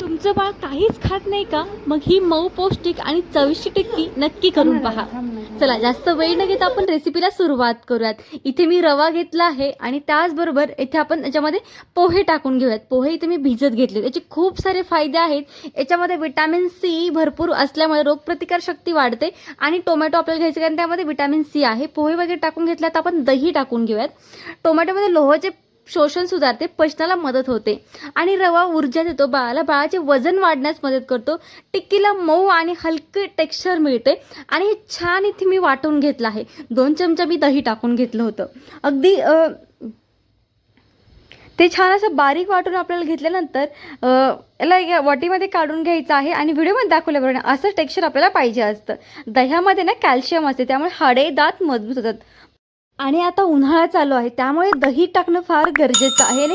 तुमचं बाळ काहीच खात नाही का? मग ही मऊ पौष्टिक आणि चविष्ट टिक्की नक्की करून पहा. चला जास्त वेळ न घेता आपण रेसिपीला सुरुवात करूयात. इथे मी रवा घेतला आहे आणि त्याचबरोबर इथे आपण याच्यामध्ये पोहे टाकून घेऊयात. पोहे इथे मी भिजत घेतले. याचे खूप सारे फायदे आहेत. याच्यामध्ये विटॅमिन सी भरपूर असल्यामुळे रोगप्रतिकार शक्ती वाढते आणि टोमॅटो आपल्याला घ्यायचं कारण त्यामध्ये विटॅमिन सी आहे. पोहे वगैरे टाकून घेतल्यात आपण दही टाकून घेऊयात. टोमॅटोमध्ये लोहाचे शोषण सुधारते, पचनाला मदत होते आणि रवा ऊर्जा देतो बाळाला. बाळाचे वजन वाढण्यास मदत करतो. टिक्कीला मऊ आणि हलके टेक्स्चर मिळते आणि हे छान इथे मी वाटून घेतलं आहे. 2 चमचा मी दही टाकून घेतलं होतं. अगदी ते छान असं बारीक वाटून आपल्याला घेतल्यानंतर याला या वाटीमध्ये काढून घ्यायचं आहे आणि व्हिडिओमध्ये दाखवल्याप्रमाणे असं टेक्स्चर आपल्याला पाहिजे असतं. दह्यामध्ये ना कॅल्शियम असते, त्यामुळे हाडे दात मजबूत होतात. आणि आता उन्हाळा चालू आहे त्यामुळे दही टाकणं फार गरजेचं आहे आणि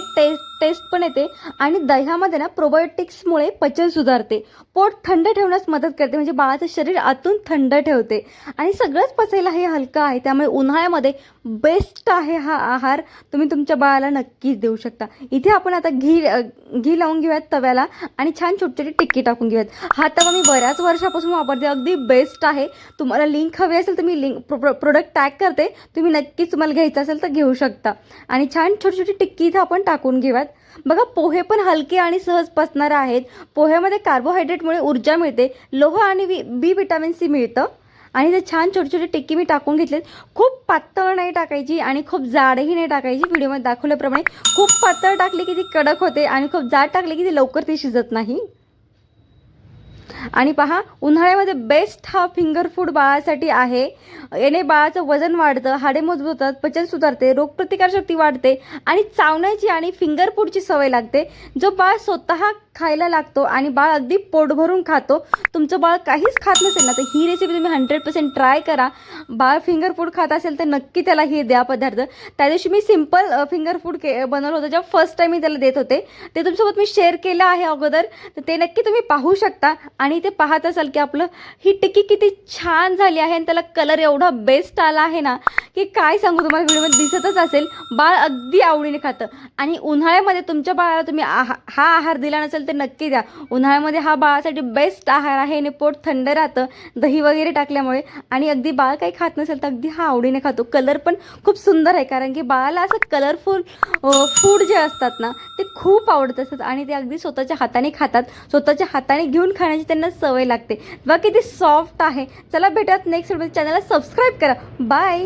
टेस्ट पण येते. आणि दह्यामध्ये ना प्रोबायोटिक्समुळे पचन सुधारते, पोट थंड ठेवण्यास मदत करते, म्हणजे बाळाचं शरीर आतून थंड ठेवते आणि सगळंच पचायला हे हलकं आहे. त्यामुळे उन्हाळ्यामध्ये बेस्ट आहे हा आहार. तुम्ही तुमच्या बाळाला नक्कीच देऊ शकता. इथे आपण आता घी लावून घेऊयात तव्याला आणि छान छोटी छोटी टिक्की टाकून घेऊयात. हा तवा मी बऱ्याच वर्षापासून वापरते, अगदी बेस्ट आहे. तुम्हाला लिंक हवी असेल तर मी प्रोडक्ट टॅग करते, तुम्ही नक्कीच तुम्हाला घ्यायचं असेल तर घेऊ शकता. आणि छान छोटी छोटी टिक्की इथं आपण टाकून घेऊयात. बघा, पोहे पण हलके आणि सहज पचणारे आहेत. पोह्यामध्ये कार्बोहायड्रेटमुळे ऊर्जा मिळते, लोह आणि बी विटॅमिन सी मिळतं. आणि ते छान छोटी छोटी टिक्की मी टाकून घेतलेत. खूप पातळ नाही टाकायची आणि खूप जाडही नाही टाकायची. व्हिडिओमध्ये दाखवल्याप्रमाणे खूप पातळ टाकली की ती कडक होते आणि खूप जाड टाकली की ती लवकर ती शिजत नाही. आणि पहा, उन्हाळ्यामध्ये बेस्ट हा फिंगर फूड बाळासाठी आहे. याने बाळाचं वजन वाढतं, हाडे मजबूत होतात, पचन सुधारते, रोगप्रतिकारशक्ती वाढते आणि चावण्याची आणि फिंगर फूडची सवय लागते. जो बाळ स्वतः खायला लागतो आणि बाळ अगदी पोट भरून खातो. तुमचं बाळ काहीच खात नसेल ना तर ही रेसिपी तुम्ही 100% ट्राय करा. बाळ फिंगर फूड खात असेल तर नक्की त्याला हे द्या पदार्थ. त्या दिवशी मी सिम्पल फिंगर फूड बनवलं होतं, जेव्हा फर्स्ट टाईम मी त्याला देत होते. ते तुमच्यासोबत मी शेअर केलं आहे अगोदर, तर ते नक्की तुम्ही पाहू शकता. आणि ते पाहत असाल की आपलं ही टिक्की किती छान झाली आहे आणि त्याला कलर एवढा बेस्ट आला आहे ना की काय सांगू तुम्हाला, व्हिडिओमध्ये दिसतच असेल. बाळ अगदी आवडीने खातं. आणि उन्हाळ्यामध्ये तुमच्या बाळाला तुम्ही हा आहार दिला नसेल तर नक्की द्या. उन्हाळ्यामध्ये हा बाळासाठी बेस्ट आहार आहे आणि पोट थंड राहतं दही वगैरे टाकल्यामुळे. आणि अगदी बाळ काही खात नसेल तर अगदी हा आवडीने खातो. कलर पण खूप सुंदर आहे, कारण की बाळाला असं कलरफुल फूड जे असतात ना ते खूप आवडत असतात आणि ते अगदी स्वतःच्या हाताने खातात. स्वतःच्या हाताने घेऊन खाण्याची त्यांना सवय लागते. बघा किती सॉफ्ट आहे. चला भेटूयात नेक्स्ट व्हिडिओ. चॅनलला सबस्क्राईब करा. बाय.